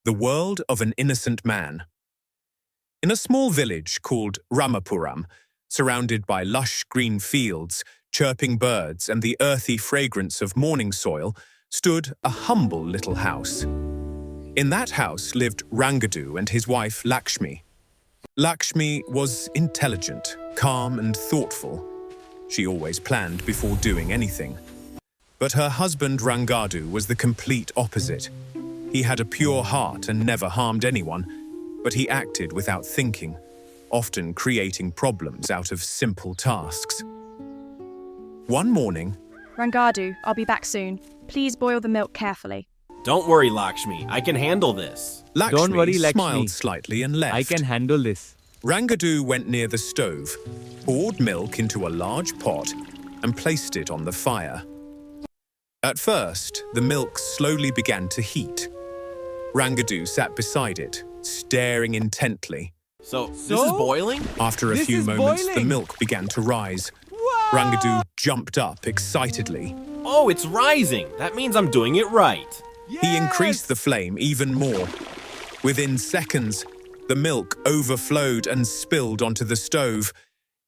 The World of an Innocent Man. In a small village called Ramapuram, surrounded by lush green fields, chirping birds, and the earthy fragrance of morning soil, stood a humble little house. In that house lived Rangadu and his wife Lakshmi. Lakshmi was intelligent, calm, and thoughtful. She always planned before doing anything. But her husband Rangadu was the complete opposite. He had a pure heart and never harmed anyone, but he acted without thinking, often creating problems out of simple tasks. One morning, Rangadu, I'll be back soon. Please boil the milk carefully. Don't worry, Lakshmi. I can handle this. Lakshmi Don't worry, Lakshmi. smiled slightly and left. I can handle this. Rangadu went near the stove, poured milk into a large pot, and placed it on the fire. At first, the milk slowly began to heat. Rangadu sat beside it, staring intently. So this is boiling? After a This few is moments, the boiling. milk began to rise. Rangadu jumped up excitedly. Oh, it's rising. That means I'm doing it right. He increased the flame even more. Within seconds, the milk overflowed and spilled onto the stove.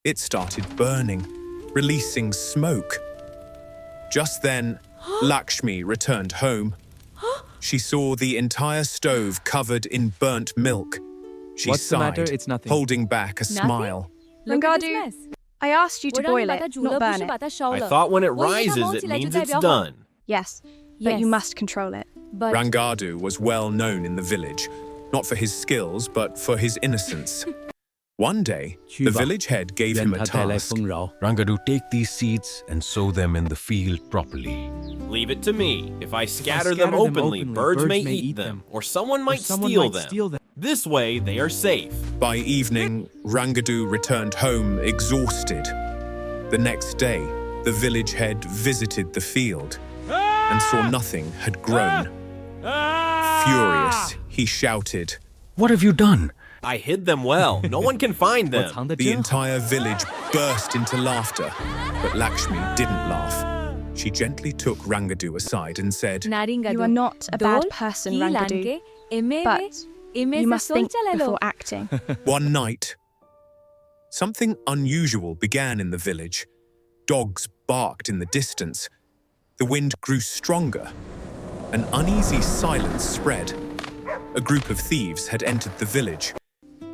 It started burning, releasing smoke. Just then, Lakshmi returned home. She saw the entire stove covered in burnt milk. She What's the sighed, matter? It's nothing. holding back a smile. Rangadu, I asked you to boil it, not burn it. I thought when it rises, it means it's done. Yes, but you must control it. Rangadu was well known in the village, not for his skills, but for his innocence. One day, the village head gave him a task. Rangadu, take these seeds and sow them in the field properly. Leave it to me. If I scatter them openly, birds may eat them, or someone might steal them. This way, they are safe. By evening, Rangadu returned home exhausted. The next day, the village head visited the field and saw nothing had grown. Furious, he shouted. What have you done? I hid them well. No one can find them. The entire village burst into laughter, but Lakshmi didn't laugh. She gently took Rangadu aside and said, You are not a bad person, Rangadu, but you must think before acting. One night, something unusual began in the village. Dogs barked in the distance. The wind grew stronger. An uneasy silence spread. A group of thieves had entered the village.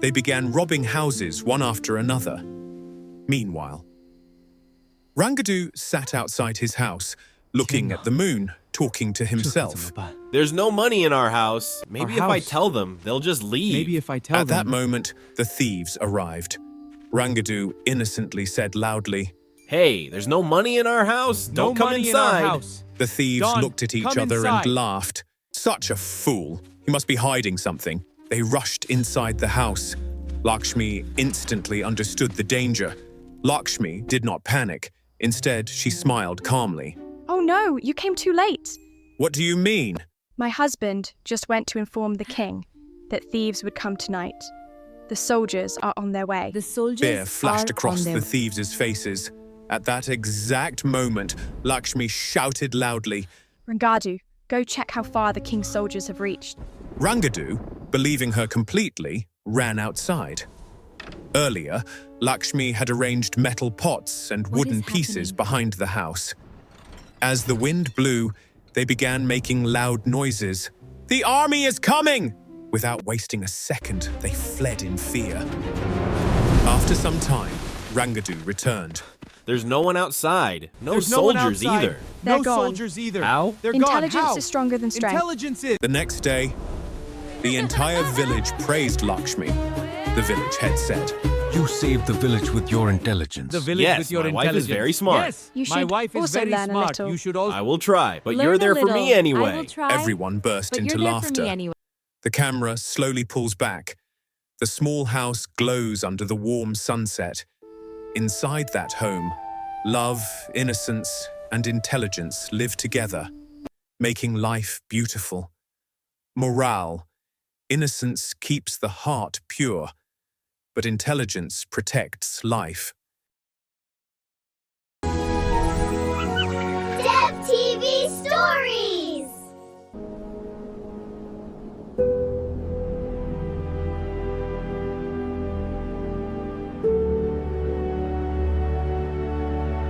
They began robbing houses one after another. Meanwhile, Rangadu sat outside his house, looking at the moon, talking to himself. There's no money in our house. Maybe if I tell them, they'll just leave. At that moment, the thieves arrived. Rangadu innocently said loudly, Hey, there's no money in our house. Don't come inside. The thieves looked at each other and laughed. Such a fool. He must be hiding something. They rushed inside the house. Lakshmi instantly understood the danger. Lakshmi did not panic. Instead, she smiled calmly. Oh no, you came too late. What do you mean? My husband just went to inform the king that thieves would come tonight. The soldiers are on their way. Fear flashed across the thieves' faces. At that exact moment, Lakshmi shouted loudly. Rangadu, go check how far the king's soldiers have reached. Rangadu, believing her completely, ran outside. Earlier, Lakshmi had arranged metal pots and wooden pieces behind the house. As the wind blew, they began making loud noises. The army is coming! Without wasting a second, they fled in fear. After some time, Rangadu returned. There's no one outside. No There's no one soldiers outside. either. They're No gone. soldiers either. How? They're gone. Intelligence How? is stronger than strength. Intelligence is. The next day, the entire village praised Lakshmi. The village head said, You saved the village with your intelligence. The village Yes, with your my wife is intelligence. very smart. Yes, You my should wife is also very learn a smart. little. You should also. I will try, but you're there for me anyway. Everyone burst into laughter. The camera slowly pulls back. The small house glows under the warm sunset. Inside that home, love, innocence, and intelligence live together, making life beautiful. Morale: innocence keeps the heart pure, but intelligence protects life.